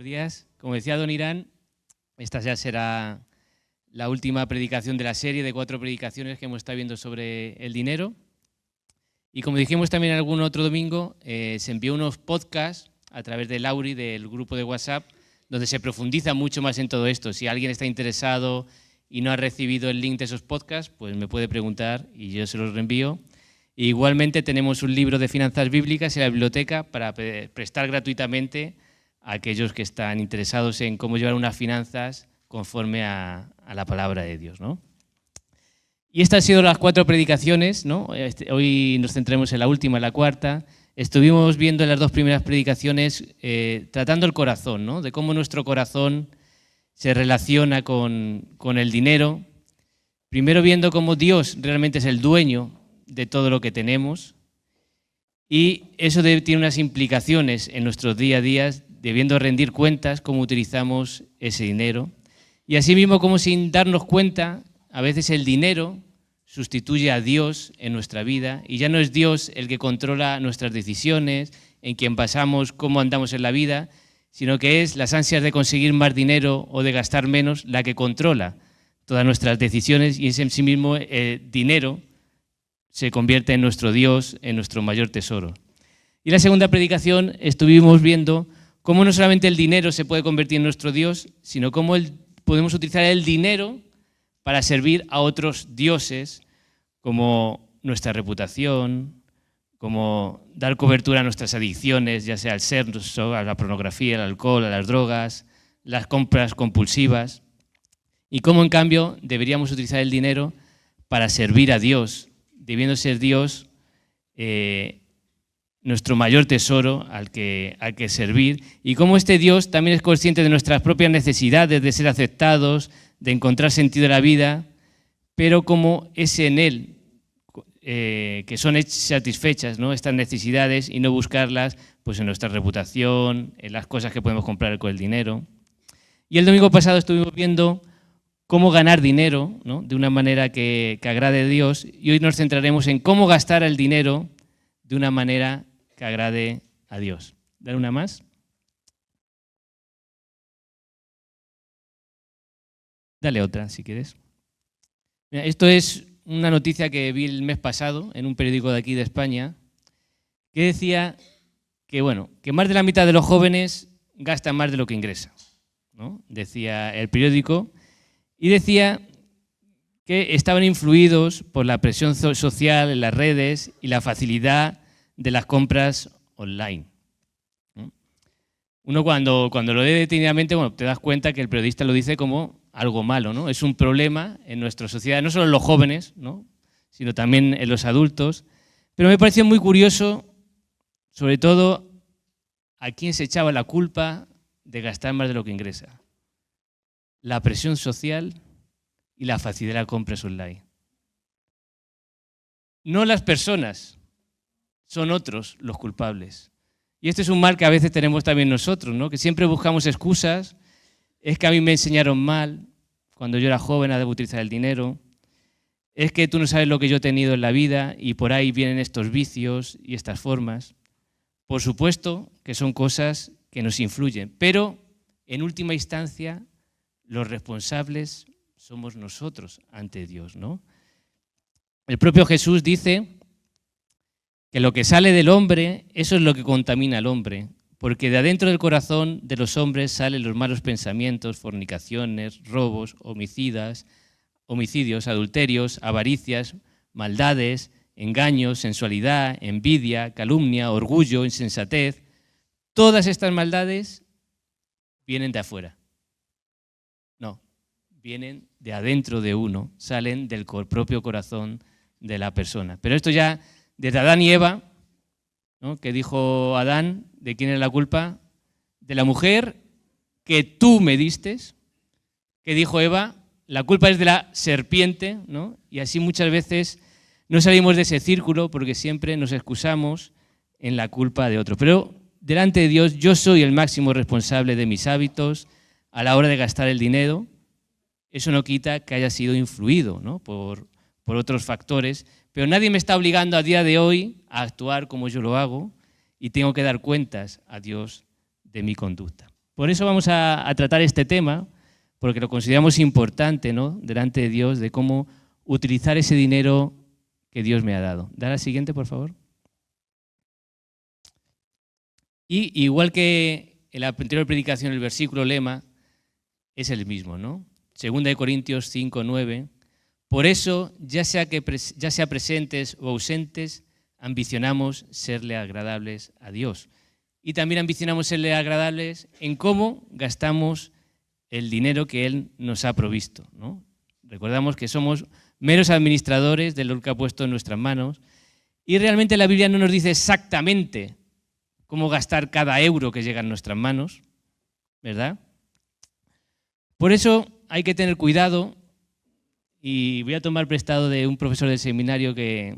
Buenos días. Como decía don Irán, esta ya será la última predicación de la serie de 4 predicaciones que hemos estado viendo sobre el dinero. Y como dijimos también algún otro domingo, se envió unos podcasts a través de Lauri, del grupo de WhatsApp, donde se profundiza mucho más en todo esto. Si alguien está interesado y no ha recibido el link de esos podcasts, pues me puede preguntar y yo se los reenvío. E igualmente tenemos un libro de finanzas bíblicas en la biblioteca para prestar gratuitamente a aquellos que están interesados en cómo llevar unas finanzas conforme a la palabra de Dios, ¿no? Y estas han sido las 4 predicaciones, ¿no? Hoy nos centraremos en la última, en la cuarta. Estuvimos viendo en las 2 primeras predicaciones tratando el corazón, ¿no? De cómo nuestro corazón se relaciona con el dinero. Primero viendo cómo Dios realmente es el dueño de todo lo que tenemos, y eso tiene unas implicaciones en nuestros día a día, debiendo rendir cuentas cómo utilizamos ese dinero. Y asimismo, como sin darnos cuenta, a veces el dinero sustituye a Dios en nuestra vida, y ya no es Dios el que controla nuestras decisiones, en quien basamos cómo andamos en la vida, sino que es las ansias de conseguir más dinero o de gastar menos la que controla todas nuestras decisiones, y es en sí mismo el dinero se convierte en nuestro Dios, en nuestro mayor tesoro. Y en la segunda predicación estuvimos viendo cómo no solamente el dinero se puede convertir en nuestro Dios, sino cómo podemos utilizar el dinero para servir a otros dioses, como nuestra reputación, como dar cobertura a nuestras adicciones, ya sea al sexo, a la pornografía, al alcohol, a las drogas, las compras compulsivas, y cómo en cambio deberíamos utilizar el dinero para servir a Dios, debiendo ser Dios nuestro mayor tesoro al que servir, y cómo este Dios también es consciente de nuestras propias necesidades, de ser aceptados, de encontrar sentido en la vida, pero como es en Él que son satisfechas, ¿no?, estas necesidades, y no buscarlas pues en nuestra reputación, en las cosas que podemos comprar con el dinero. Y el domingo pasado estuvimos viendo cómo ganar dinero, ¿no?, de una manera que agrade a Dios, y hoy nos centraremos en cómo gastar el dinero de una manera que agrade a Dios. ¿Dar una más? Dale otra, si quieres. Mira, esto es una noticia que vi el mes pasado en un periódico de aquí de España, que decía que, bueno, que más de la mitad de los jóvenes gastan más de lo que ingresan, ¿no? Decía el periódico. Y decía que estaban influidos por la presión social en las redes y la facilidad de las compras online. Uno cuando lo lee detenidamente, bueno, te das cuenta que el periodista lo dice como algo malo, ¿no? Es un problema en nuestra sociedad, no solo en los jóvenes, ¿no?, sino también en los adultos. Pero me pareció muy curioso, sobre todo, a quién se echaba la culpa de gastar más de lo que ingresa. La presión social y la facilidad de las compras online. No las personas, son otros los culpables. Y este es un mal que a veces tenemos también nosotros, ¿no?, que siempre buscamos excusas. Es que a mí me enseñaron mal cuando yo era joven a utilizar el dinero. Es que tú no sabes lo que yo he tenido en la vida y por ahí vienen estos vicios y estas formas. Por supuesto que son cosas que nos influyen, pero en última instancia los responsables somos nosotros ante Dios, ¿no? El propio Jesús dice que lo que sale del hombre, eso es lo que contamina al hombre, porque de adentro del corazón de los hombres salen los malos pensamientos, fornicaciones, robos, homicidios, adulterios, avaricias, maldades, engaños, sensualidad, envidia, calumnia, orgullo, insensatez. Todas estas maldades vienen de afuera. Vienen de adentro de uno, salen del propio corazón de la persona. Pero esto ya, desde Adán y Eva, ¿no?, que dijo Adán, ¿de quién es la culpa? De la mujer que tú me diste. Que dijo Eva, la culpa es de la serpiente, ¿no? Y así muchas veces no salimos de ese círculo porque siempre nos excusamos en la culpa de otro. Pero delante de Dios yo soy el máximo responsable de mis hábitos a la hora de gastar el dinero. Eso no quita que haya sido influido, ¿no?, por otros factores, pero nadie me está obligando a día de hoy a actuar como yo lo hago, y tengo que dar cuentas a Dios de mi conducta. Por eso vamos a tratar este tema, porque lo consideramos importante, ¿no?, delante de Dios, de cómo utilizar ese dinero que Dios me ha dado. Da la siguiente, por favor. Y igual que en la anterior predicación, el versículo lema es el mismo, ¿no? 2 Corintios 5, 9. Por eso, ya sea presentes o ausentes, ambicionamos serle agradables a Dios. Y también ambicionamos serle agradables en cómo gastamos el dinero que Él nos ha provisto, ¿no? Recordamos que somos meros administradores de lo que ha puesto en nuestras manos y realmente la Biblia no nos dice exactamente cómo gastar cada euro que llega en nuestras manos, ¿verdad? Por eso hay que tener cuidado, y voy a tomar prestado de un profesor del seminario que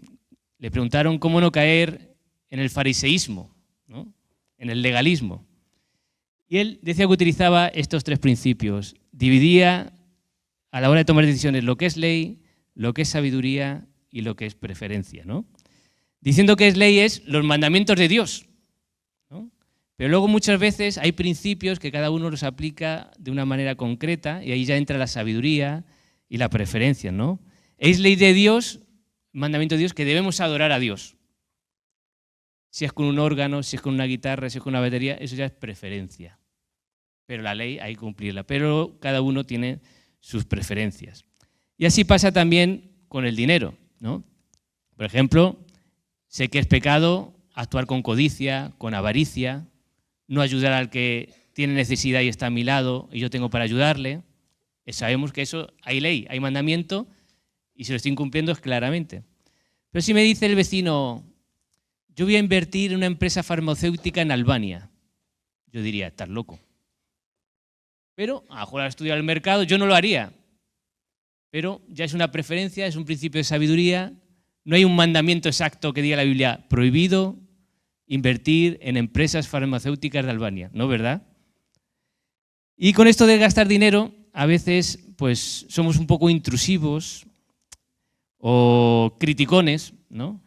le preguntaron cómo no caer en el fariseísmo, ¿no?, en el legalismo. Y él decía que utilizaba estos 3 principios. Dividía a la hora de tomar decisiones lo que es ley, lo que es sabiduría y lo que es preferencia, ¿no? Diciendo que es ley es los mandamientos de Dios, ¿no? Pero luego muchas veces hay principios que cada uno los aplica de una manera concreta y ahí ya entra la sabiduría y la preferencia, ¿no? Es ley de Dios, mandamiento de Dios, que debemos adorar a Dios. Si es con un órgano, si es con una guitarra, si es con una batería, eso ya es preferencia. Pero la ley hay que cumplirla. Pero cada uno tiene sus preferencias. Y así pasa también con el dinero, ¿no? Por ejemplo, sé que es pecado actuar con codicia, con avaricia, no ayudar al que tiene necesidad y está a mi lado y yo tengo para ayudarle. Sabemos que eso hay ley, hay mandamiento y si lo estoy incumpliendo es claramente. Pero si me dice el vecino, yo voy a invertir en una empresa farmacéutica en Albania, yo diría, estás loco. Pero a lo mejor al estudiar el mercado yo no lo haría. Pero ya es una preferencia, es un principio de sabiduría. No hay un mandamiento exacto que diga la Biblia, prohibido invertir en empresas farmacéuticas de Albania, ¿no, verdad? Y con esto de gastar dinero, a veces pues somos un poco intrusivos o criticones, ¿no?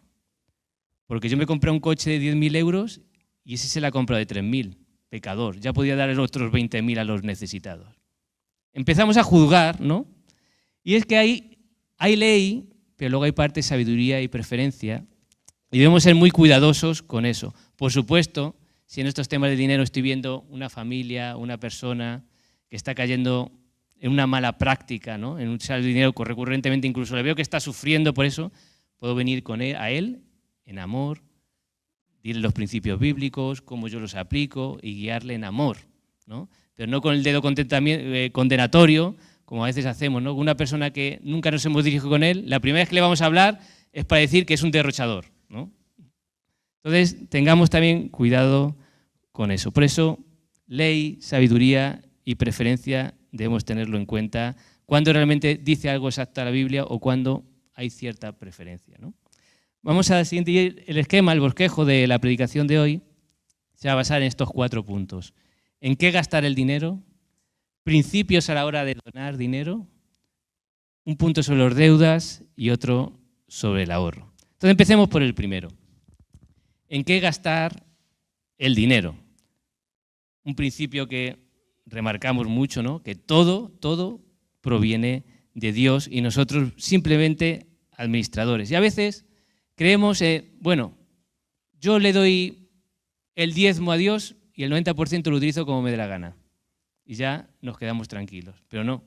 Porque yo me compré un coche de 10.000 euros y ese se la compra de 3.000. Pecador, ya podía dar otros 20.000 a los necesitados. Empezamos a juzgar, ¿no? Y es que hay ley, pero luego hay parte de sabiduría y preferencia y debemos ser muy cuidadosos con eso. Por supuesto, si en estos temas de dinero estoy viendo una familia, una persona que está cayendo en una mala práctica, ¿no?, en usar el dinero recurrentemente, incluso le veo que está sufriendo por eso, puedo venir a él en amor, dirle los principios bíblicos, cómo yo los aplico y guiarle en amor, ¿no? Pero no con el dedo condenatorio, como a veces hacemos, ¿no? Una persona que nunca nos hemos dirigido con él, la primera vez que le vamos a hablar es para decir que es un derrochador, ¿no? Entonces, tengamos también cuidado con eso. Por eso, ley, sabiduría y preferencia debemos tenerlo en cuenta cuando realmente dice algo exacto la Biblia o cuando hay cierta preferencia, ¿no? Vamos al siguiente. El esquema, el bosquejo de la predicación de hoy se va a basar en estos 4 puntos. ¿En qué gastar el dinero? Principios a la hora de donar dinero. Un punto sobre las deudas y otro sobre el ahorro. Entonces empecemos por el primero. ¿En qué gastar el dinero? Un principio que remarcamos mucho, ¿no? Que todo proviene de Dios y nosotros simplemente administradores. Y a veces creemos, bueno, yo le doy el diezmo a Dios y el 90% lo utilizo como me dé la gana. Y ya nos quedamos tranquilos. Pero no,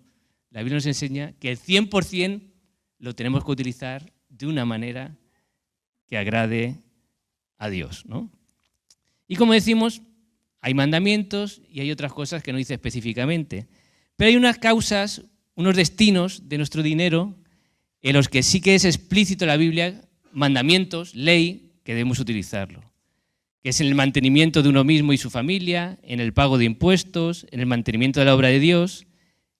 la Biblia nos enseña que el 100% lo tenemos que utilizar de una manera que agrade a Dios, ¿no? Y como decimos, hay mandamientos y hay otras cosas que no dice específicamente. Pero hay unas causas, unos destinos de nuestro dinero en los que sí que es explícito la Biblia, mandamientos, ley, que debemos utilizarlo. Que es en el mantenimiento de uno mismo y su familia, en el pago de impuestos, en el mantenimiento de la obra de Dios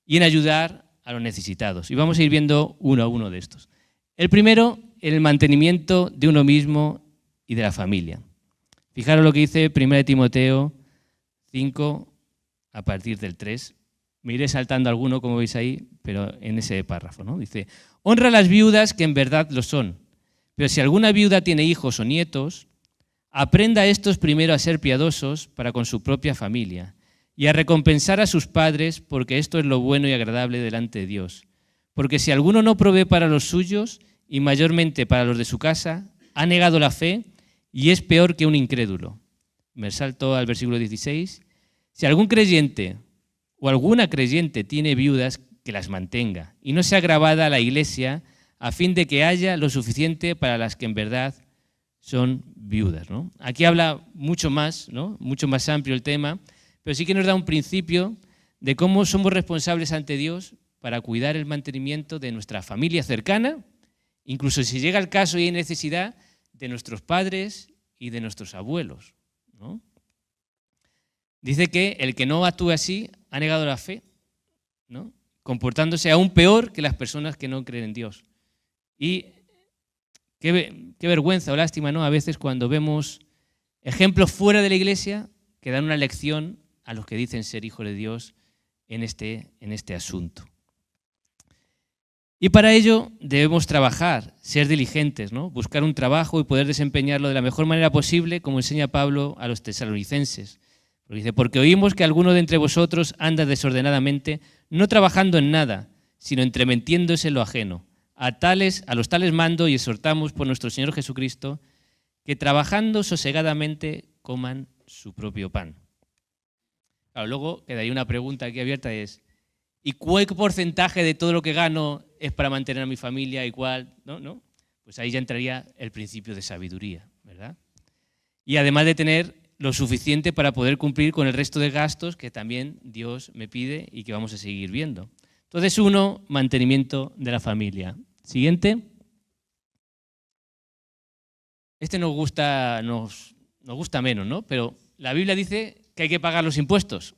y en ayudar a los necesitados. Y vamos a ir viendo uno a uno de estos. El primero, en el mantenimiento de uno mismo y de la familia. Fijaros lo que dice 1 Timoteo 5, a partir del 3. Me iré saltando alguno, como veis ahí, pero en ese párrafo, ¿no? Dice, honra a las viudas que en verdad lo son, pero si alguna viuda tiene hijos o nietos, aprenda a estos primero a ser piadosos para con su propia familia y a recompensar a sus padres, porque esto es lo bueno y agradable delante de Dios. Porque si alguno no provee para los suyos, y mayormente para los de su casa, ha negado la fe y es peor que un incrédulo. Me salto al versículo 16. Si algún creyente o alguna creyente tiene viudas, que las mantenga, y no sea agravada a la iglesia, a fin de que haya lo suficiente para las que en verdad son viudas, ¿no? Aquí habla mucho más, ¿no? Mucho más amplio el tema, pero sí que nos da un principio de cómo somos responsables ante Dios para cuidar el mantenimiento de nuestra familia cercana, incluso si llega el caso y hay necesidad, de nuestros padres y de nuestros abuelos, ¿no? Dice que el que no actúe así ha negado la fe, ¿no? Comportándose aún peor que las personas que no creen en Dios. Y qué vergüenza o lástima, ¿no? A veces cuando vemos ejemplos fuera de la iglesia que dan una lección a los que dicen ser hijos de Dios en este asunto. Y para ello debemos trabajar, ser diligentes, ¿no? Buscar un trabajo y poder desempeñarlo de la mejor manera posible, como enseña Pablo a los tesalonicenses. Porque dice, porque oímos que alguno de entre vosotros anda desordenadamente, no trabajando en nada, sino entremetiéndose en lo ajeno. A los tales mando y exhortamos por nuestro Señor Jesucristo, que trabajando sosegadamente coman su propio pan. Claro, luego quedaría una pregunta aquí abierta, es, ¿y cuál porcentaje de todo lo que gano es para mantener a mi familia y cuál? ¿No? Pues ahí ya entraría el principio de sabiduría, ¿verdad? Y además de tener lo suficiente para poder cumplir con el resto de gastos que también Dios me pide y que vamos a seguir viendo. Entonces, uno, mantenimiento de la familia. Siguiente. Este nos gusta menos, ¿no? Pero la Biblia dice que hay que pagar los impuestos,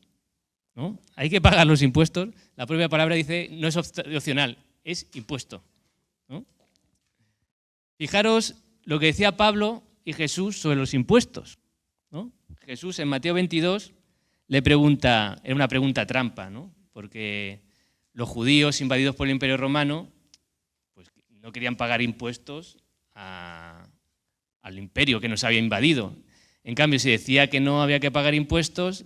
¿no? Hay que pagar los impuestos. La propia palabra dice, no es opcional, es impuesto, ¿no? Fijaros lo que decía Pablo y Jesús sobre los impuestos, ¿no? Jesús en Mateo 22 le pregunta, era una pregunta trampa, ¿no? Porque los judíos invadidos por el Imperio Romano pues no querían pagar impuestos al imperio que nos había invadido. En cambio, si decía que no había que pagar impuestos,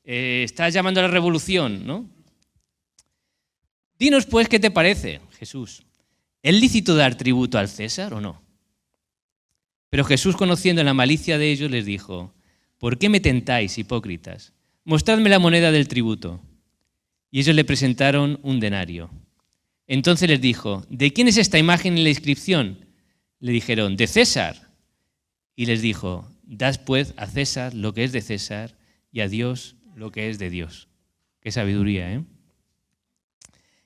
estás llamando a la revolución, ¿no? Dinos pues qué te parece, Jesús. ¿Es lícito dar tributo al César o no? Pero Jesús, conociendo la malicia de ellos, les dijo, ¿por qué me tentáis, hipócritas? Mostradme la moneda del tributo. Y ellos le presentaron un denario. Entonces les dijo, ¿de quién es esta imagen y la inscripción? Le dijeron, de César. Y les dijo, dad pues a César lo que es de César y a Dios lo que es de Dios. Qué sabiduría, ¿eh?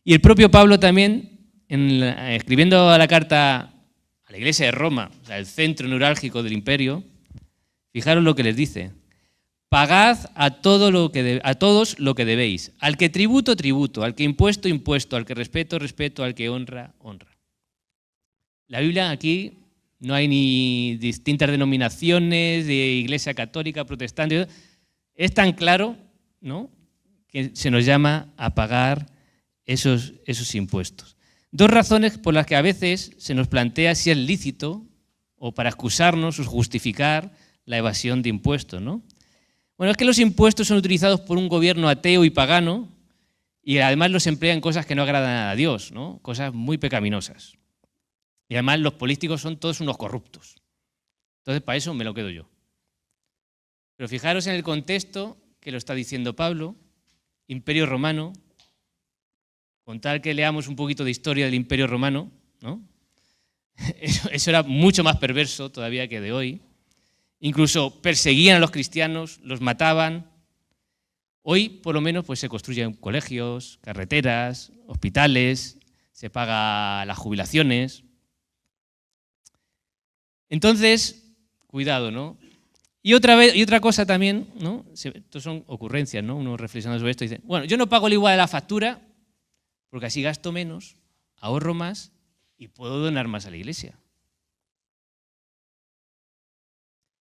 Y el propio Pablo también, escribiendo a la carta a la iglesia de Roma, o sea, el centro neurálgico del imperio, fijaros lo que les dice. Pagad a todos lo que debéis. Al que tributo, tributo. Al que impuesto, impuesto. Al que respeto, respeto. Al que honra, honra. La Biblia aquí no hay ni distintas denominaciones de iglesia católica, protestante. Es tan claro, ¿no?, que se nos llama a pagar esos impuestos. Dos razones por las que a veces se nos plantea si es lícito o para excusarnos o justificar la evasión de impuestos, ¿no? Bueno, es que los impuestos son utilizados por un gobierno ateo y pagano y además los emplea en cosas que no agradan a Dios, ¿no? Cosas muy pecaminosas. Y además los políticos son todos unos corruptos. Entonces, para eso me lo quedo yo. Pero fijaros en el contexto que lo está diciendo Pablo, Imperio Romano, con tal que leamos un poquito de historia del Imperio Romano, ¿no? Eso era mucho más perverso todavía que de hoy. Incluso perseguían a los cristianos, los mataban. Hoy, por lo menos, pues se construyen colegios, carreteras, hospitales, se pagan las jubilaciones. Entonces, cuidado, ¿no? Y otra cosa también, ¿no? Esto son ocurrencias, ¿no? Uno reflexionando sobre esto dice, bueno, yo no pago el IVA de la factura porque así gasto menos, ahorro más y puedo donar más a la iglesia.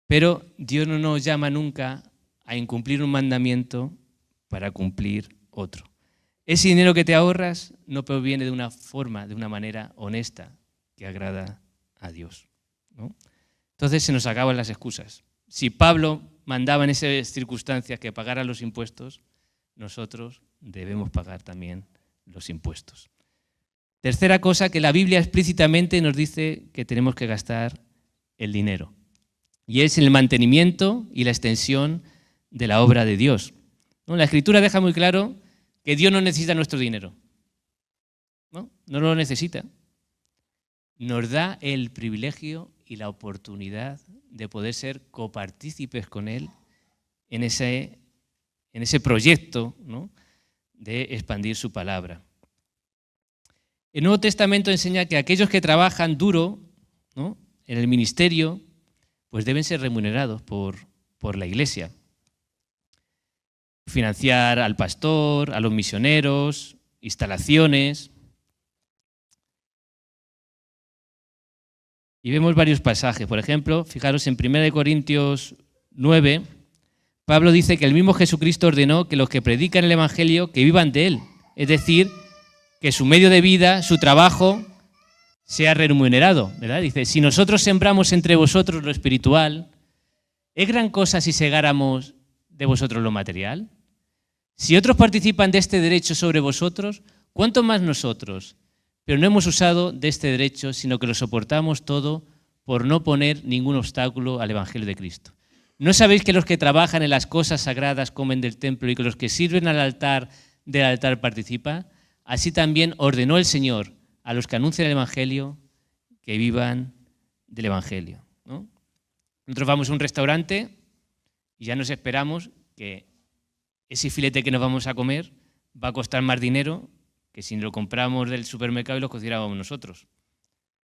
Pero Dios no nos llama nunca a incumplir un mandamiento para cumplir otro. Ese dinero que te ahorras no proviene de una forma, de una manera honesta que agrada a Dios, ¿no? Entonces se nos acaban las excusas. Si Pablo mandaba en esas circunstancias que pagaran los impuestos, nosotros debemos pagar también los impuestos. Tercera cosa, que la Biblia explícitamente nos dice que tenemos que gastar el dinero. Y es el mantenimiento y la extensión de la obra de Dios. La Escritura deja muy claro que Dios no necesita nuestro dinero. No lo necesita. Nos da el privilegio y la oportunidad de poder ser copartícipes con Él en ese proyecto, ¿no?, de expandir su palabra. El Nuevo Testamento enseña que aquellos que trabajan duro, ¿no?, en el ministerio, pues deben ser remunerados por la Iglesia. Financiar al pastor, a los misioneros, instalaciones. Y vemos varios pasajes. Por ejemplo, fijaros en 1 Corintios 9, Pablo dice que el mismo Jesucristo ordenó que los que predican el Evangelio que vivan de él. Es decir, que su medio de vida, su trabajo, sea remunerado, ¿verdad? Dice, si nosotros sembramos entre vosotros lo espiritual, ¿es gran cosa si segáramos de vosotros lo material? Si otros participan de este derecho sobre vosotros, ¿cuánto más nosotros? Pero no hemos usado de este derecho, sino que lo soportamos todo por no poner ningún obstáculo al Evangelio de Cristo. ¿No sabéis que los que trabajan en las cosas sagradas comen del templo y que los que sirven del altar participan? Así también ordenó el Señor a los que anuncian el Evangelio que vivan del Evangelio, ¿no? Nosotros vamos a un restaurante y ya nos esperamos que ese filete que nos vamos a comer va a costar más dinero que si lo compramos del supermercado y lo cocinábamos nosotros.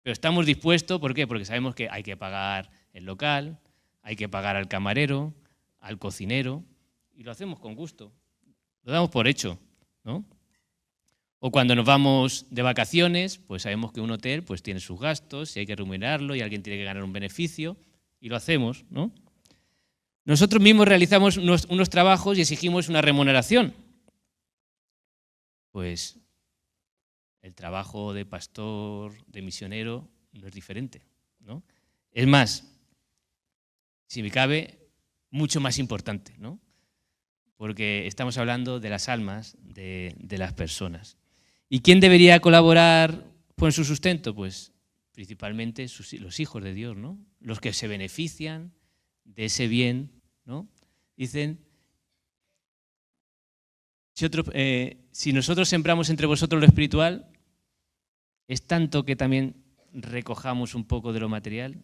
Pero estamos dispuestos, ¿por qué? Porque sabemos que hay que pagar el local, hay que pagar al camarero, al cocinero, y lo hacemos con gusto. Lo damos por hecho, ¿no? O cuando nos vamos de vacaciones, pues sabemos que un hotel pues tiene sus gastos, y hay que remunerarlo, y alguien tiene que ganar un beneficio, y lo hacemos, ¿no? Nosotros mismos realizamos unos trabajos y exigimos una remuneración. Pues el trabajo de pastor, de misionero, no es diferente, ¿no? Es más, si me cabe, mucho más importante, ¿no? Porque estamos hablando de las almas de las personas. ¿Y quién debería colaborar con su sustento? Pues principalmente los hijos de Dios, ¿no? Los que se benefician de ese bien, ¿no? Dicen, si nosotros sembramos entre vosotros lo espiritual, ¿es tanto que también recojamos un poco de lo material?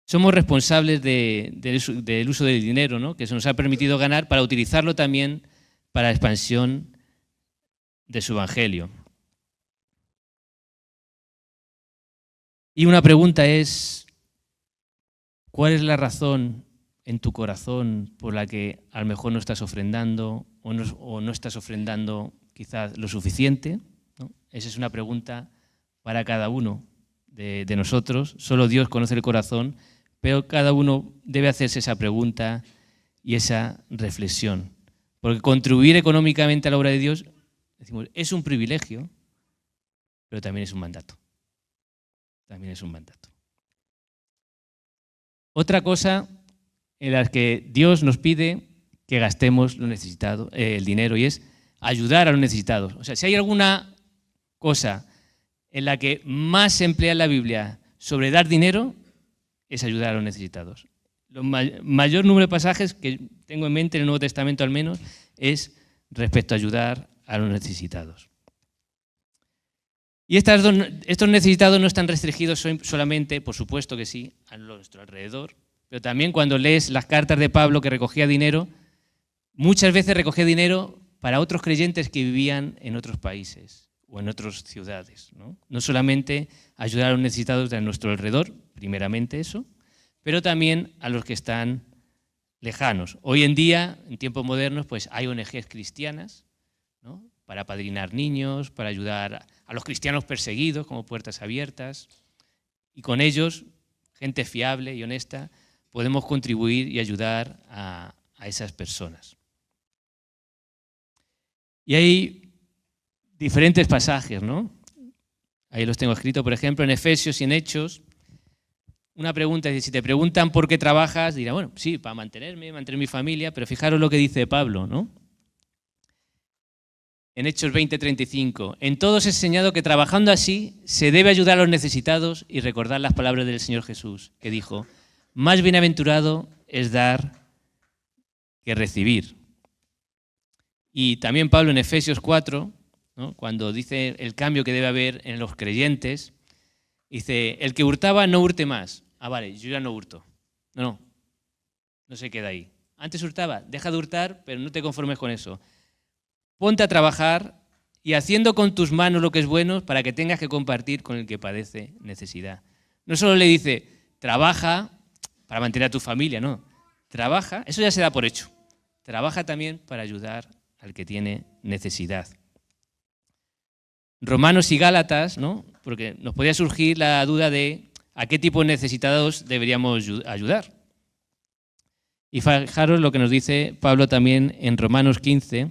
Somos responsables del uso del dinero, ¿no?, que se nos ha permitido ganar para utilizarlo también para la expansión de su evangelio. Y una pregunta es, ¿cuál es la razón en tu corazón por la que a lo mejor no estás ofrendando o no estás ofrendando quizás lo suficiente, ¿no? Esa es una pregunta para cada uno de nosotros. Solo Dios conoce el corazón, pero cada uno debe hacerse esa pregunta y esa reflexión. Porque contribuir económicamente a la obra de Dios, decimos, es un privilegio, pero también es un mandato. También es un mandato. Otra cosa en la que Dios nos pide que gastemos lo necesitado, el dinero, y es ayudar a los necesitados. O sea, si hay alguna cosa en la que más se emplea en la Biblia sobre dar dinero, es ayudar a los necesitados. El mayor número de pasajes que tengo en mente en el Nuevo Testamento al menos es respecto a ayudar a los necesitados. Y estos necesitados no están restringidos solamente, por supuesto que sí, a nuestro alrededor, pero también cuando lees las cartas de Pablo que recogía dinero, muchas veces recogía dinero para otros creyentes que vivían en otros países o en otras ciudades, ¿no? No solamente ayudar a los necesitados de nuestro alrededor, primeramente eso, pero también a los que están lejanos. Hoy en día, en tiempos modernos, pues hay ONGs cristianas, ¿no?, para apadrinar niños, para ayudar a los cristianos perseguidos, como Puertas Abiertas, y con ellos, gente fiable y honesta, podemos contribuir y ayudar a esas personas. Y hay diferentes pasajes, ¿no? Ahí los tengo escritos, por ejemplo, en Efesios y en Hechos. una pregunta, si te preguntan por qué trabajas, dirá, bueno, sí, para mantenerme, mantener mi familia, pero fijaros lo que dice Pablo, ¿no? En Hechos 20:35, en todo os he enseñado que trabajando así se debe ayudar a los necesitados y recordar las palabras del Señor Jesús, que dijo, más bienaventurado es dar que recibir. Y también Pablo en Efesios 4, ¿no? Cuando dice el cambio que debe haber en los creyentes, dice, el que hurtaba no hurte más. Ah, vale, yo ya no hurto. No se queda ahí. Antes hurtaba, deja de hurtar, pero no te conformes con eso. Ponte a trabajar y haciendo con tus manos lo que es bueno para que tengas que compartir con el que padece necesidad. No solo le dice, trabaja para mantener a tu familia, no. Trabaja, eso ya se da por hecho. Trabaja también para ayudar al que tiene necesidad. Romanos y Gálatas, ¿no? Porque nos podía surgir la duda de a qué tipo de necesitados deberíamos ayudar. Y fijaros lo que nos dice Pablo también en Romanos 15.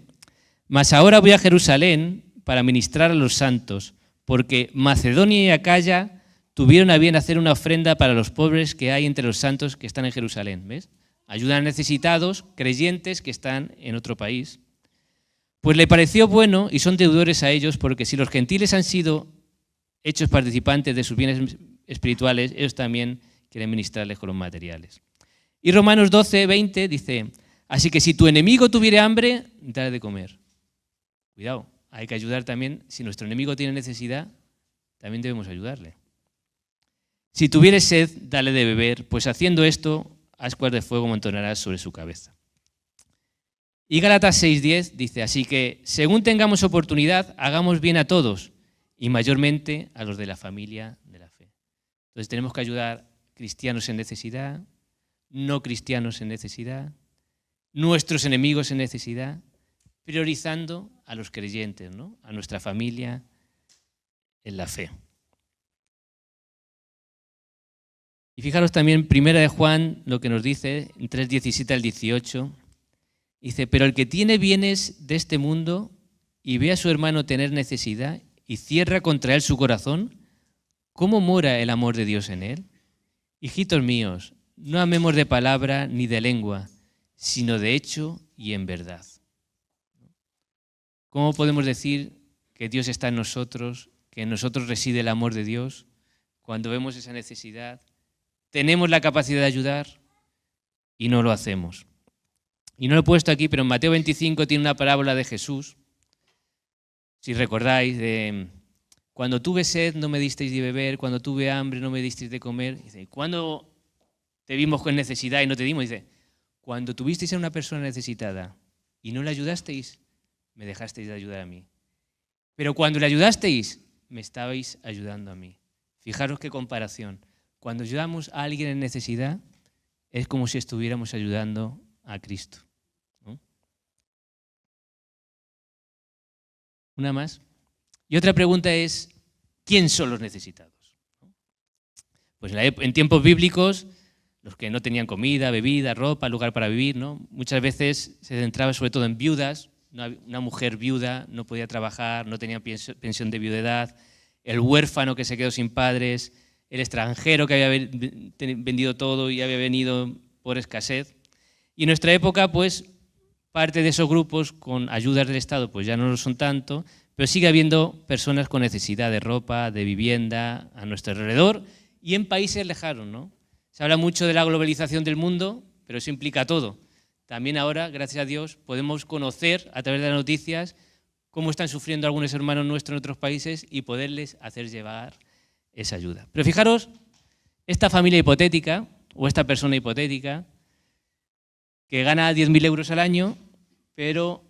Mas ahora voy a Jerusalén para ministrar a los santos, porque Macedonia y Acaya tuvieron a bien hacer una ofrenda para los pobres que hay entre los santos que están en Jerusalén. ¿Ves? Ayudan a necesitados, creyentes que están en otro país. Pues le pareció bueno y son deudores a ellos, porque si los gentiles han sido hechos participantes de sus bienes espirituales, ellos también quieren ministrarles con los materiales. Y Romanos 12:20 dice, así que si tu enemigo tuviere hambre, dale de comer. Cuidado, hay que ayudar también. Si nuestro enemigo tiene necesidad, también debemos ayudarle. Si tuviere sed, dale de beber, pues haciendo esto, ascuas de fuego amontonarás sobre su cabeza. Y Gálatas 6:10 dice, así que según tengamos oportunidad, hagamos bien a todos y mayormente a los de la familia de la fe. Entonces tenemos que ayudar cristianos en necesidad, no cristianos en necesidad, nuestros enemigos en necesidad, priorizando a los creyentes, ¿no? A nuestra familia en la fe. Y fijaros también, primera de Juan, lo que nos dice, en 3:17 al 18, dice, pero el que tiene bienes de este mundo y ve a su hermano tener necesidad y cierra contra él su corazón, ¿cómo mora el amor de Dios en él? Hijitos míos, no amemos de palabra ni de lengua, sino de hecho y en verdad. ¿Cómo podemos decir que Dios está en nosotros, que en nosotros reside el amor de Dios, cuando vemos esa necesidad, tenemos la capacidad de ayudar y no lo hacemos? Y no lo he puesto aquí, pero en Mateo 25 tiene una parábola de Jesús, si recordáis, de cuando tuve sed no me disteis de beber, cuando tuve hambre no me disteis de comer. Dice, ¿cuándo te vimos con necesidad y no te dimos? Dice, cuando tuvisteis a una persona necesitada y no le ayudasteis, me dejasteis de ayudar a mí. Pero cuando le ayudasteis, me estabais ayudando a mí. Fijaros qué comparación. Cuando ayudamos a alguien en necesidad, es como si estuviéramos ayudando a Cristo, ¿no? Una más. Y otra pregunta es, ¿quién son los necesitados? Pues en tiempos bíblicos, los que no tenían comida, bebida, ropa, lugar para vivir, ¿no? Muchas veces se centraba sobre todo en viudas. Una mujer viuda no podía trabajar, no tenía pensión de viudedad, el huérfano que se quedó sin padres, el extranjero que había vendido todo y había venido por escasez. Y en nuestra época, pues, parte de esos grupos con ayudas del Estado, pues ya no lo son tanto, pero sigue habiendo personas con necesidad de ropa, de vivienda a nuestro alrededor y en países lejanos, ¿no? Se habla mucho de la globalización del mundo, pero eso implica todo. También ahora, gracias a Dios, podemos conocer a través de las noticias cómo están sufriendo algunos hermanos nuestros en otros países y poderles hacer llevar esa ayuda. Pero fijaros, esta familia hipotética o esta persona hipotética que gana 10.000 euros al año, pero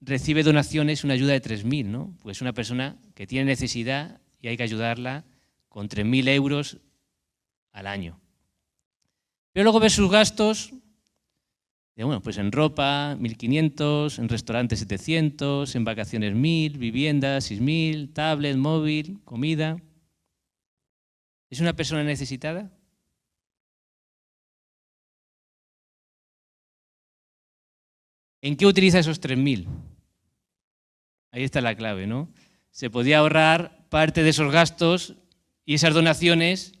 recibe donaciones, una ayuda de 3.000, ¿no? Pues una persona que tiene necesidad y hay que ayudarla con 3.000 euros al año. Pero luego ves sus gastos. Bueno, pues en ropa 1.500, en restaurantes 700, en vacaciones 1.000, vivienda 6.000, tablet, móvil, comida. ¿Es una persona necesitada? ¿En qué utiliza esos 3.000? Ahí está la clave, ¿no? Se podía ahorrar parte de esos gastos y esas donaciones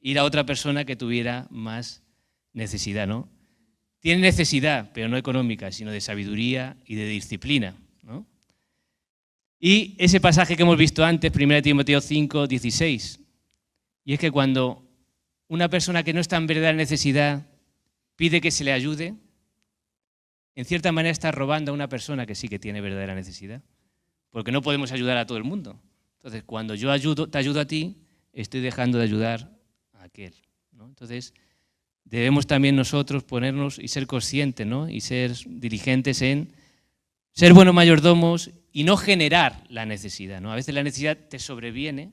ir a otra persona que tuviera más necesidad, ¿no? Tiene necesidad, pero no económica, sino de sabiduría y de disciplina, ¿no? Y ese pasaje que hemos visto antes, 1 Timoteo 5, 16, y es que cuando una persona que no está en verdadera necesidad pide que se le ayude, en cierta manera está robando a una persona que sí que tiene verdadera necesidad, porque no podemos ayudar a todo el mundo. Entonces, cuando yo te ayudo a ti, estoy dejando de ayudar a aquel, ¿no? Entonces, debemos también nosotros ponernos y ser conscientes, ¿no? Y ser diligentes en ser buenos mayordomos y no generar la necesidad, ¿no? A veces la necesidad te sobreviene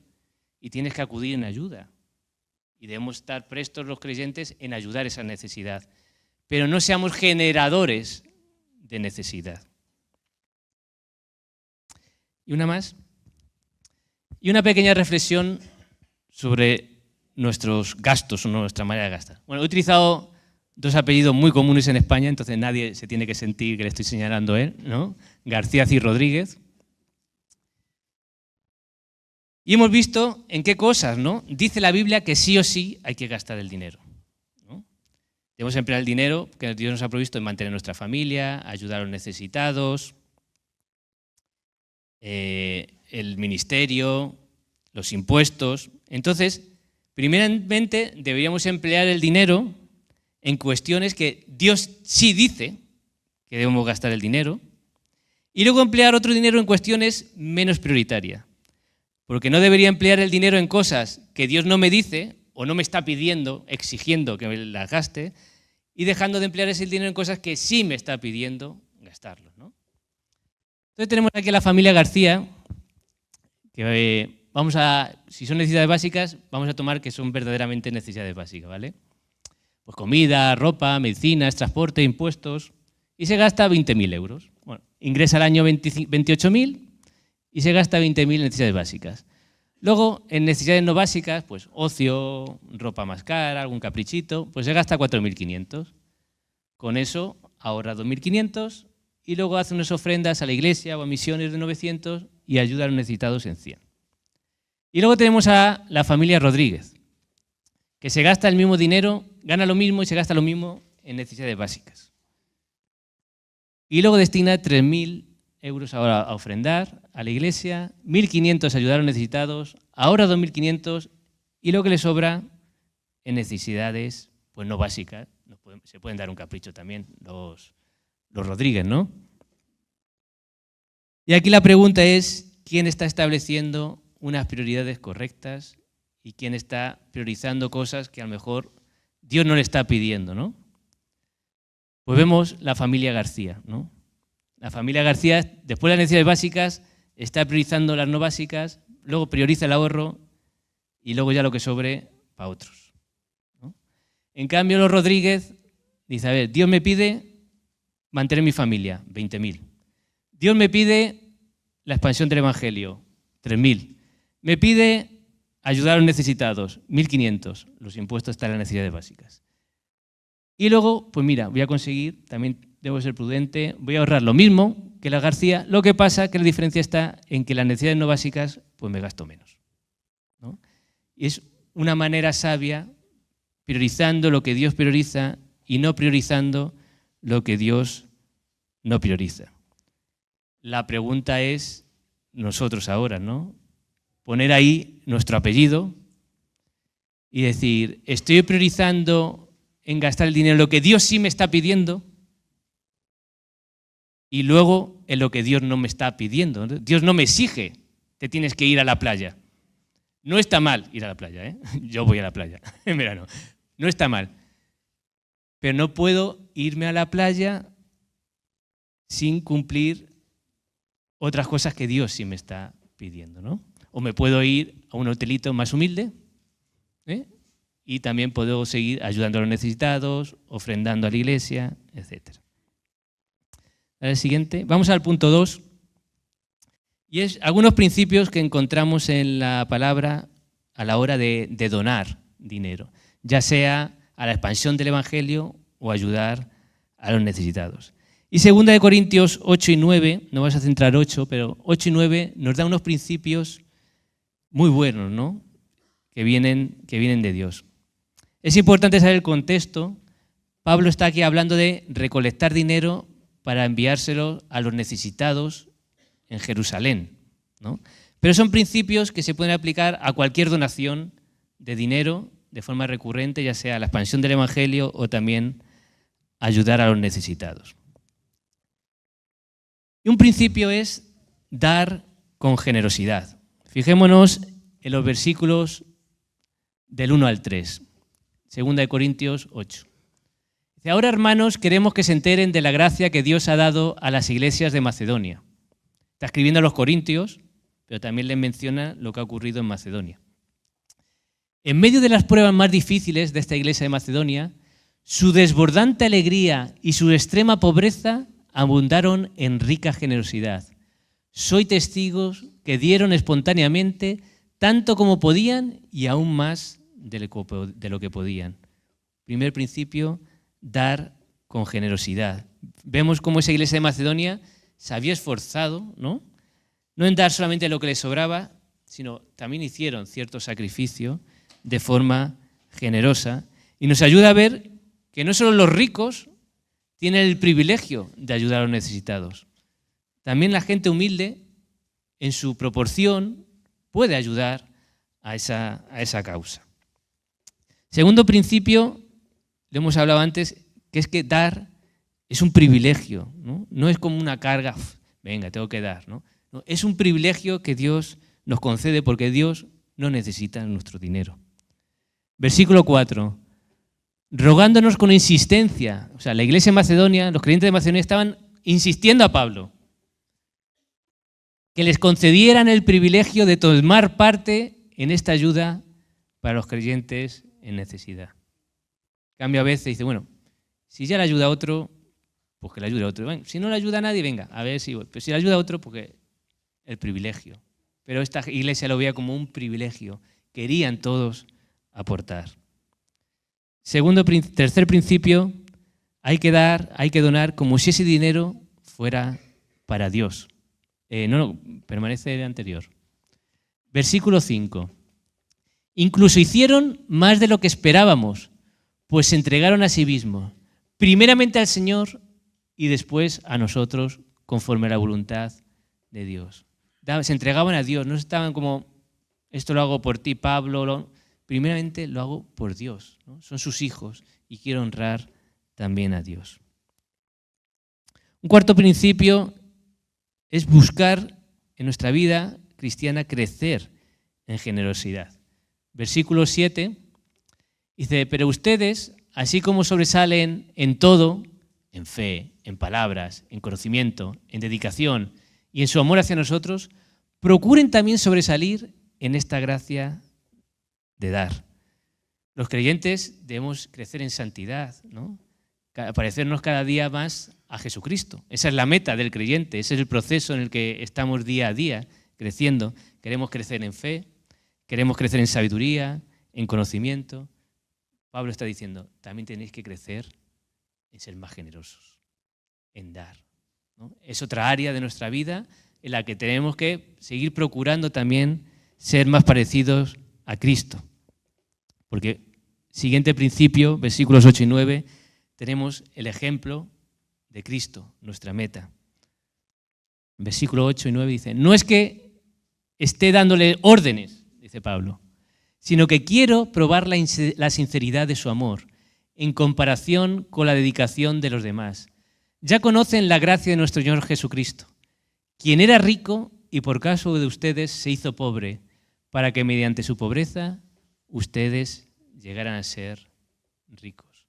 y tienes que acudir en ayuda. Y debemos estar prestos los creyentes en ayudar esa necesidad. Pero no seamos generadores de necesidad. Y una más. Y una pequeña reflexión sobre nuestros gastos o nuestra manera de gastar. Bueno, he utilizado dos apellidos muy comunes en España, entonces nadie se tiene que sentir que le estoy señalando a él, ¿no? García y Rodríguez. Y hemos visto en qué cosas, ¿no? Dice la Biblia que sí o sí hay que gastar el dinero, ¿no? Debemos emplear el dinero que Dios nos ha provisto en mantener nuestra familia, ayudar a los necesitados, el ministerio, los impuestos. Entonces, primeramente deberíamos emplear el dinero en cuestiones que Dios sí dice que debemos gastar el dinero y luego emplear otro dinero en cuestiones menos prioritarias. Porque no debería emplear el dinero en cosas que Dios no me dice o no me está pidiendo, exigiendo que me las gaste, y dejando de emplear ese dinero en cosas que sí me está pidiendo gastarlo, ¿no? Entonces tenemos aquí a la familia García, que si son necesidades básicas, vamos a tomar que son verdaderamente necesidades básicas, ¿vale? Pues comida, ropa, medicinas, transporte, impuestos, y se gasta 20.000 euros. Bueno, ingresa al año 28.000 y se gasta 20.000 en necesidades básicas. Luego, en necesidades no básicas, pues ocio, ropa más cara, algún caprichito, pues se gasta 4.500. Con eso ahorra 2.500 y luego hace unas ofrendas a la iglesia o a misiones de 900 y ayuda a los necesitados en 100. Y luego tenemos a la familia Rodríguez, que se gasta el mismo dinero, gana lo mismo y se gasta lo mismo en necesidades básicas. Y luego destina 3.000 euros ahora a ofrendar a la iglesia, 1.500 a ayudar a los necesitados, ahora 2.500 y lo que le sobra en necesidades pues no básicas. Se pueden dar un capricho también los Rodríguez, ¿no? Y aquí la pregunta es, ¿quién está estableciendo unas prioridades correctas y quién está priorizando cosas que a lo mejor Dios no le está pidiendo, ¿no? Pues vemos la familia García, ¿no? La familia García, después de las necesidades básicas, está priorizando las no básicas, luego prioriza el ahorro y luego ya lo que sobre para otros, ¿no? En cambio, los Rodríguez dice, a ver, Dios me pide mantener mi familia, 20.000. Dios me pide la expansión del Evangelio, 3.000. Me pide ayudar a los necesitados, 1.500. Los impuestos están en las necesidades básicas. Y luego, pues mira, voy a conseguir, también debo ser prudente, voy a ahorrar lo mismo que la García, lo que pasa que la diferencia está en que las necesidades no básicas, pues me gasto menos, ¿no? Y es una manera sabia, priorizando lo que Dios prioriza y no priorizando lo que Dios no prioriza. La pregunta es, nosotros ahora, ¿no? Poner ahí nuestro apellido y decir, ¿estoy priorizando en gastar el dinero en lo que Dios sí me está pidiendo y luego en lo que Dios no me está pidiendo? Dios no me exige, te tienes que ir a la playa. No está mal ir a la playa, ¿eh? Yo voy a la playa en verano. No está mal. Pero no puedo irme a la playa sin cumplir otras cosas que Dios sí me está pidiendo, ¿no? O me puedo ir a un hotelito más humilde, ¿eh? Y también puedo seguir ayudando a los necesitados, ofrendando a la iglesia, etc. Ahora el siguiente. Vamos al punto 2. Y es algunos principios que encontramos en la palabra a la hora de donar dinero, ya sea a la expansión del Evangelio o ayudar a los necesitados. Y 2 Corintios 8 y 9, no vas a centrar 8, pero 8 y 9 nos da unos principios muy buenos, ¿no? que vienen de Dios. Es importante saber el contexto. Pablo está aquí hablando de recolectar dinero para enviárselo a los necesitados en Jerusalén, ¿no? Pero son principios que se pueden aplicar a cualquier donación de dinero de forma recurrente, ya sea a la expansión del Evangelio o también ayudar a los necesitados. Y un principio es dar con generosidad. Fijémonos en los versículos del 1 al 3, 2 Corintios 8. Dice, ahora, hermanos, queremos que se enteren de la gracia que Dios ha dado a las iglesias de Macedonia. Está escribiendo a los corintios, pero también les menciona lo que ha ocurrido en Macedonia. En medio de las pruebas más difíciles de esta iglesia de Macedonia, su desbordante alegría y su extrema pobreza abundaron en rica generosidad. Soy testigos que dieron espontáneamente tanto como podían y aún más de lo que podían. Primer principio, dar con generosidad. Vemos cómo esa iglesia de Macedonia se había esforzado, ¿no? No en dar solamente lo que les sobraba, sino también hicieron cierto sacrificio de forma generosa. Y nos ayuda a ver que no solo los ricos tienen el privilegio de ayudar a los necesitados. También la gente humilde, en su proporción, puede ayudar a esa causa. Segundo principio, lo hemos hablado antes, que es que dar es un privilegio, ¿no? No es como una carga, venga, tengo que dar, ¿no? No, es un privilegio que Dios nos concede porque Dios no necesita nuestro dinero. Versículo 4. Rogándonos con insistencia. O sea, la iglesia de Macedonia, los creyentes de Macedonia estaban insistiendo a Pablo que les concedieran el privilegio de tomar parte en esta ayuda para los creyentes en necesidad. Cambio a veces y dice, bueno, si ya le ayuda a otro, pues que le ayude a otro. Bueno, si no le ayuda a nadie, venga, a ver si... Pero si le ayuda a otro, porque el privilegio. Pero esta iglesia lo veía como un privilegio. Querían todos aportar. Tercer principio, hay que donar como si ese dinero fuera para Dios. Permanece el anterior. Versículo 5. Incluso hicieron más de lo que esperábamos, pues se entregaron a sí mismos, primeramente al Señor y después a nosotros, conforme a la voluntad de Dios. Se entregaban a Dios, no estaban como, esto lo hago por ti, Pablo. Primeramente lo hago por Dios, ¿no? Son sus hijos y quiero honrar también a Dios. Un cuarto principio es buscar en nuestra vida cristiana crecer en generosidad. Versículo 7 dice, pero ustedes, así como sobresalen en todo, en fe, en palabras, en conocimiento, en dedicación y en su amor hacia nosotros, procuren también sobresalir en esta gracia de dar. Los creyentes debemos crecer en santidad, ¿no? Parecernos cada día más a Jesucristo. Esa es la meta del creyente, ese es el proceso en el que estamos día a día creciendo. Queremos crecer en fe, queremos crecer en sabiduría, en conocimiento. Pablo está diciendo, también tenéis que crecer en ser más generosos, en dar, ¿no? Es otra área de nuestra vida en la que tenemos que seguir procurando también ser más parecidos a Cristo. Porque, siguiente principio, versículos 8 y 9, tenemos el ejemplo de Cristo, nuestra meta. Versículo 8 y 9 dice, no es que esté dándole órdenes, dice Pablo, sino que quiero probar la sinceridad de su amor en comparación con la dedicación de los demás. Ya conocen la gracia de nuestro Señor Jesucristo, quien era rico y por causa de ustedes se hizo pobre, para que mediante su pobreza ustedes llegaran a ser ricos.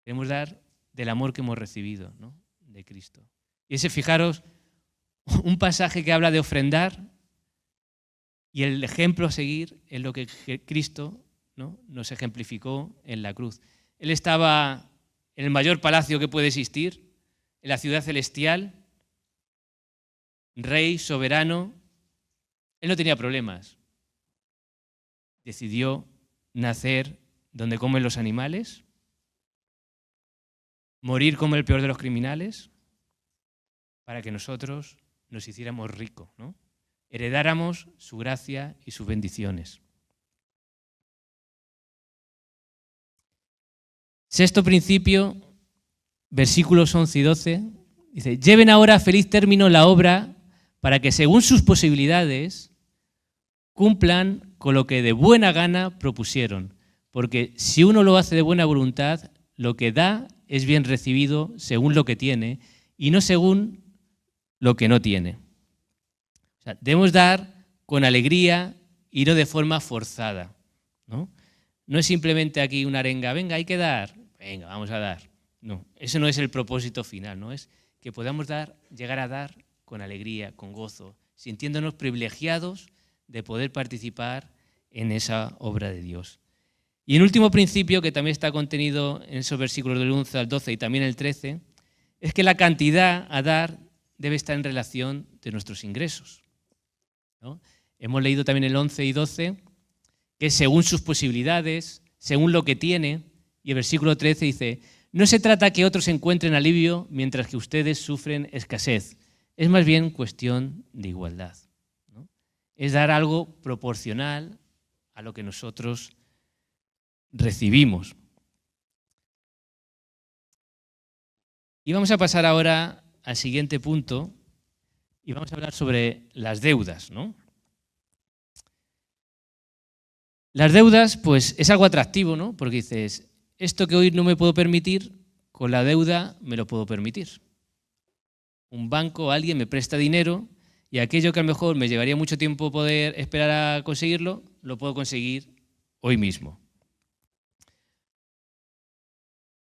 Queremos dar del amor que hemos recibido, ¿no? De Cristo. Y ese, fijaros, un pasaje que habla de ofrendar y el ejemplo a seguir es lo que Cristo, ¿no?, nos ejemplificó en la cruz. Él estaba en el mayor palacio que puede existir, en la ciudad celestial, rey, soberano. Él no tenía problemas. Decidió nacer donde comen los animales, morir como el peor de los criminales, para que nosotros nos hiciéramos ricos, ¿no? Heredáramos su gracia y sus bendiciones. Sexto principio, versículos 11 y 12, dice: lleven ahora a feliz término la obra para que según sus posibilidades cumplan con lo que de buena gana propusieron. Porque si uno lo hace de buena voluntad, lo que da es bien recibido según lo que tiene y no según lo que no tiene. O sea, debemos dar con alegría y no de forma forzada, ¿no? No es simplemente aquí una arenga, venga, hay que dar, venga, vamos a dar. No, eso no es el propósito final, ¿no? Es que podamos llegar a dar con alegría, con gozo, sintiéndonos privilegiados de poder participar en esa obra de Dios. Y el último principio, que también está contenido en esos versículos del 11 al 12 y también el 13, es que la cantidad a dar debe estar en relación de nuestros ingresos, ¿no? Hemos leído también el 11 y 12, que es según sus posibilidades, según lo que tiene, y el versículo 13 dice: no se trata que otros encuentren alivio mientras que ustedes sufren escasez, es más bien cuestión de igualdad, ¿no? Es dar algo proporcional a lo que nosotros recibimos. Y vamos a pasar ahora al siguiente punto y vamos a hablar sobre las deudas, ¿no? Las deudas, pues es algo atractivo, ¿no? Porque dices, esto que hoy no me puedo permitir, con la deuda me lo puedo permitir. Un banco o alguien me presta dinero y aquello que a lo mejor me llevaría mucho tiempo poder esperar a conseguirlo, lo puedo conseguir hoy mismo.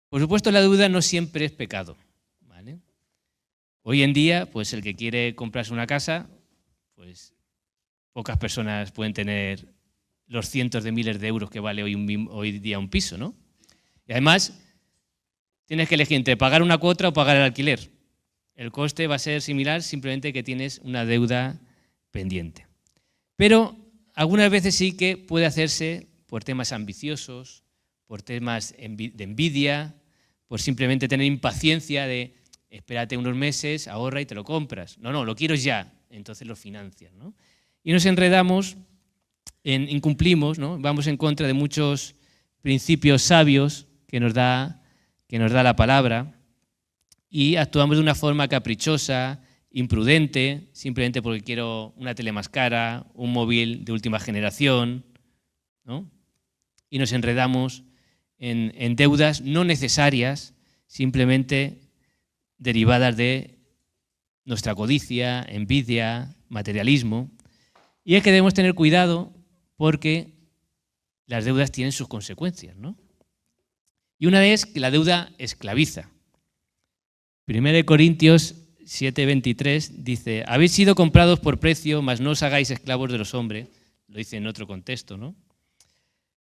Por supuesto, la deuda no siempre es pecado, ¿vale? Hoy en día, pues el que quiere comprarse una casa, pues pocas personas pueden tener los cientos de miles de euros que vale hoy día un piso, ¿no? Y además, tienes que elegir entre pagar una cuota o pagar el alquiler. El coste va a ser similar, simplemente que tienes una deuda pendiente. Pero algunas veces sí que puede hacerse por temas ambiciosos, por temas de envidia, por simplemente tener impaciencia de espérate unos meses, ahorra y te lo compras. No, lo quiero ya, entonces lo financias, ¿no? Y nos enredamos, incumplimos, ¿no? Vamos en contra de muchos principios sabios que nos da la palabra y actuamos de una forma caprichosa, imprudente, simplemente porque quiero una tele más cara, un móvil de última generación, ¿no? Y nos enredamos en deudas no necesarias, simplemente derivadas de nuestra codicia, envidia, materialismo. Y es que debemos tener cuidado porque las deudas tienen sus consecuencias, ¿no? Y una es que la deuda esclaviza. 1 Corintios 7:23 dice: habéis sido comprados por precio, mas no os hagáis esclavos de los hombres. Lo dice en otro contexto, ¿no?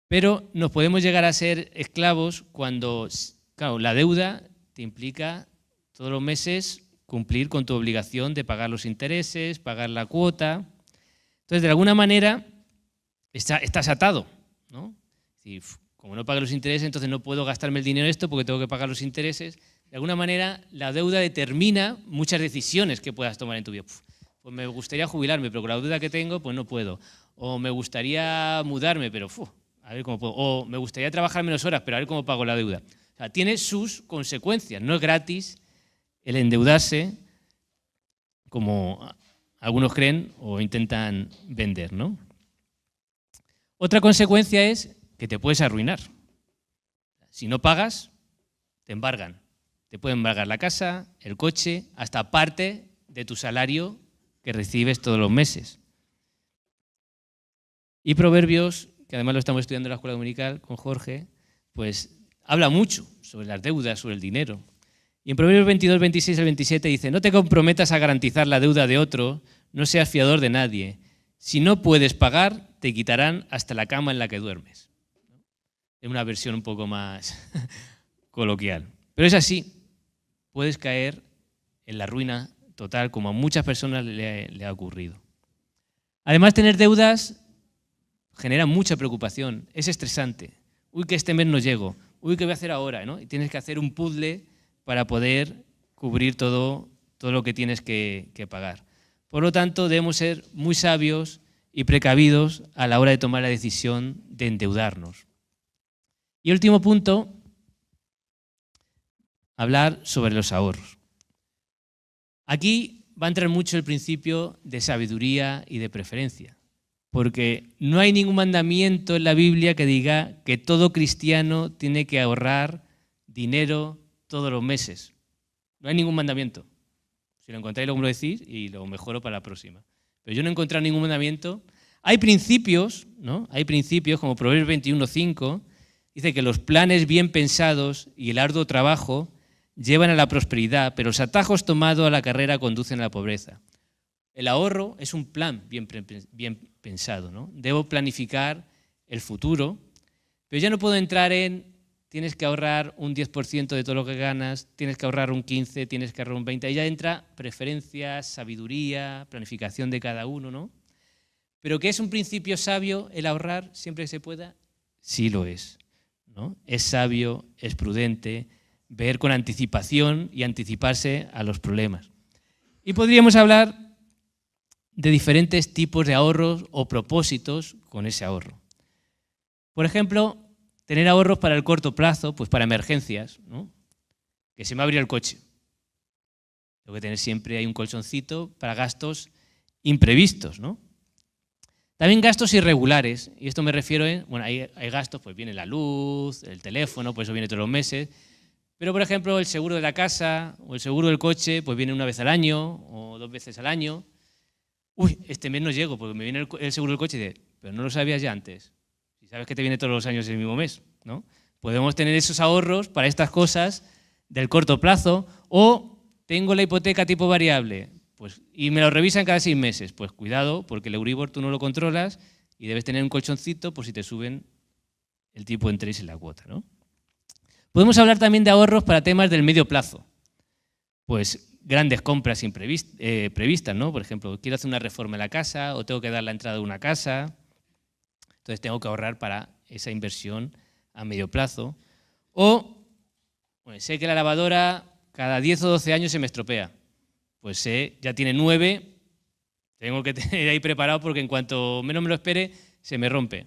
Pero nos podemos llegar a ser esclavos cuando, claro, la deuda te implica todos los meses cumplir con tu obligación de pagar los intereses, pagar la cuota. Entonces, de alguna manera, estás atado, ¿no? Y, como no pago los intereses, entonces no puedo gastarme el dinero en esto porque tengo que pagar los intereses. De alguna manera, la deuda determina muchas decisiones que puedas tomar en tu vida. Pues me gustaría jubilarme, pero con la deuda que tengo, pues no puedo. O me gustaría mudarme, pero a ver cómo puedo. O me gustaría trabajar menos horas, pero a ver cómo pago la deuda. O sea, tiene sus consecuencias. No es gratis el endeudarse, como algunos creen o intentan vender, ¿no? Otra consecuencia es que te puedes arruinar. Si no pagas, te embargan. Te pueden embargar la casa, el coche, hasta parte de tu salario que recibes todos los meses. Y Proverbios, que además lo estamos estudiando en la escuela dominical con Jorge, pues habla mucho sobre las deudas, sobre el dinero. Y en Proverbios 22, 26 al 27 dice: no te comprometas a garantizar la deuda de otro, no seas fiador de nadie. Si no puedes pagar, te quitarán hasta la cama en la que duermes. Es una versión un poco más coloquial. Pero es así. Puedes caer en la ruina total, como a muchas personas le ha ocurrido. Además, tener deudas genera mucha preocupación, es estresante. Uy, que este mes no llego. Uy, ¿qué voy a hacer ahora? ¿No? Y tienes que hacer un puzzle para poder cubrir todo lo que tienes que pagar. Por lo tanto, debemos ser muy sabios y precavidos a la hora de tomar la decisión de endeudarnos. Y el último punto hablar sobre los ahorros. Aquí va a entrar mucho el principio de sabiduría y de preferencia, porque no hay ningún mandamiento en la Biblia que diga que todo cristiano tiene que ahorrar dinero todos los meses. No hay ningún mandamiento. Si lo encontráis, luego me lo decís y lo mejoro para la próxima. Pero yo no he encontrado ningún mandamiento. Hay principios, ¿no? Hay principios como Proverbios 21:5, dice que los planes bien pensados y el arduo trabajo llevan a la prosperidad, pero los atajos tomados a la carrera conducen a la pobreza. El ahorro es un plan bien pensado, ¿no? Debo planificar el futuro, pero ya no puedo entrar en tienes que ahorrar un 10% de todo lo que ganas, tienes que ahorrar un 15%, tienes que ahorrar un 20%. Ahí ya entra preferencias, sabiduría, planificación de cada uno, ¿no? Pero ¿que es un principio sabio el ahorrar siempre que se pueda? Sí lo es, ¿no? Es sabio, es prudente, ver con anticipación y anticiparse a los problemas. Y podríamos hablar de diferentes tipos de ahorros o propósitos con ese ahorro. Por ejemplo, tener ahorros para el corto plazo, pues para emergencias, ¿no? Que se me abrió el coche. Tengo que tener siempre ahí un colchoncito para gastos imprevistos, ¿no? También gastos irregulares, y esto me refiero bueno, hay gastos, pues viene la luz, el teléfono, pues eso viene todos los meses, pero por ejemplo el seguro de la casa o el seguro del coche, pues viene una vez al año o 2 veces al año. Uy, este mes no llego porque me viene el seguro del coche y dice, pero no lo sabías ya antes. Si sabes que te viene todos los años el mismo mes, ¿no? Podemos tener esos ahorros para estas cosas del corto plazo, o tengo la hipoteca tipo variable, pues, y me lo revisan cada 6 meses. Pues cuidado, porque el Euribor tú no lo controlas y debes tener un colchoncito por si te suben el tipo de interés y la cuota, ¿no? Podemos hablar también de ahorros para temas del medio plazo. Pues grandes compras previstas, ¿no? Por ejemplo, quiero hacer una reforma en la casa o tengo que dar la entrada de una casa. Entonces tengo que ahorrar para esa inversión a medio plazo. O pues, sé que la lavadora cada 10 o 12 años se me estropea. Pues sé, ya tiene 9, tengo que tener ahí preparado porque en cuanto menos me lo espere, se me rompe.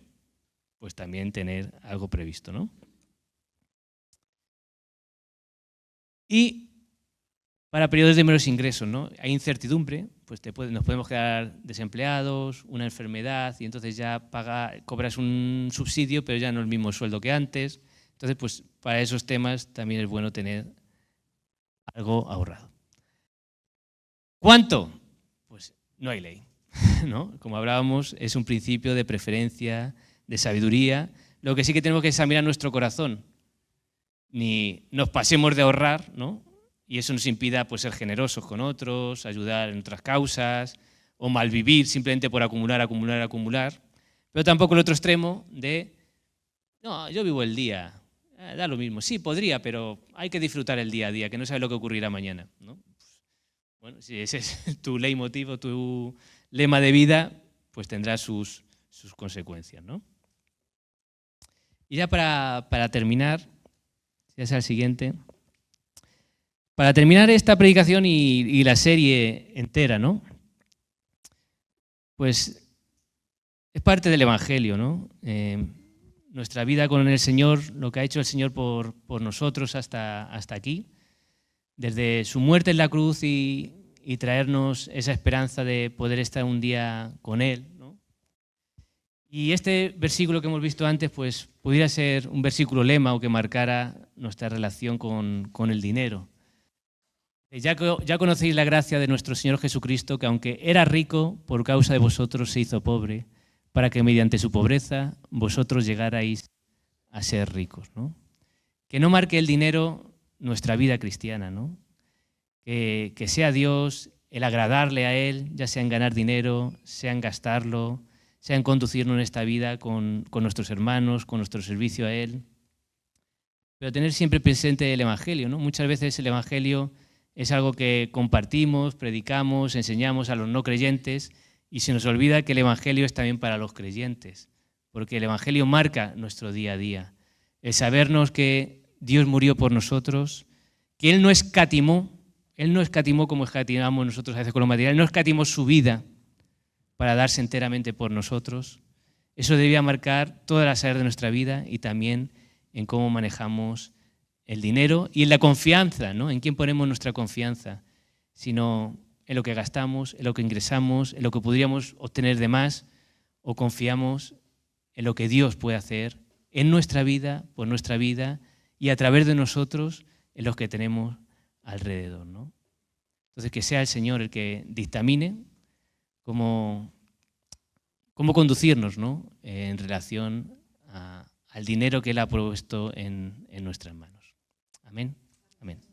Pues también tener algo previsto, ¿no? Y para periodos de menos ingresos, ¿no? Hay incertidumbre, pues nos podemos quedar desempleados, una enfermedad, y entonces ya cobras un subsidio, pero ya no el mismo sueldo que antes. Entonces, pues para esos temas también es bueno tener algo ahorrado. ¿Cuánto? Pues no hay ley, ¿no? Como hablábamos, es un principio de preferencia, de sabiduría. Lo que sí que tenemos que examinar nuestro corazón. Ni nos pasemos de ahorrar, ¿no? Y eso nos impida pues, ser generosos con otros, ayudar en otras causas, o malvivir simplemente por acumular. Pero tampoco el otro extremo de, no, yo vivo el día, da lo mismo. Sí, podría, pero hay que disfrutar el día a día, que no sabes lo que ocurrirá mañana, ¿no? Bueno, si ese es tu leitmotiv, tu lema de vida, pues tendrá sus consecuencias, ¿no? Y ya para terminar, ya sea el siguiente. Para terminar esta predicación y la serie entera, ¿no? Pues es parte del Evangelio, ¿no? Nuestra vida con el Señor, lo que ha hecho el Señor por nosotros hasta aquí, desde su muerte en la cruz y traernos esa esperanza de poder estar un día con Él, ¿no? Y este versículo que hemos visto antes, pues pudiera ser un versículo lema o que marcara nuestra relación con el dinero. Ya conocéis la gracia de nuestro Señor Jesucristo, que aunque era rico, por causa de vosotros se hizo pobre, para que mediante su pobreza vosotros llegarais a ser ricos, ¿no? Que no marque el dinero nuestra vida cristiana, ¿no? Que sea Dios el agradarle a Él, ya sea en ganar dinero, sea en gastarlo, sea en conducirnos en esta vida con nuestros hermanos, con nuestro servicio a Él. Pero tener siempre presente el Evangelio, ¿no? Muchas veces el Evangelio es algo que compartimos, predicamos, enseñamos a los no creyentes y se nos olvida que el Evangelio es también para los creyentes, porque el Evangelio marca nuestro día a día. El sabernos que Dios murió por nosotros, que Él no escatimó como escatimamos nosotros a veces con lo material, Él no escatimó su vida para darse enteramente por nosotros. Eso debía marcar todas las áreas de nuestra vida y también en cómo manejamos el dinero y en la confianza, ¿no? En quién ponemos nuestra confianza, sino en lo que gastamos, en lo que ingresamos, en lo que podríamos obtener de más, o confiamos en lo que Dios puede hacer en nuestra vida, por nuestra vida y a través de nosotros en los que tenemos alrededor, ¿no? Entonces, que sea el Señor el que dictamine cómo conducirnos, ¿no? En relación al dinero que Él ha puesto en nuestras manos. Amén. Amén.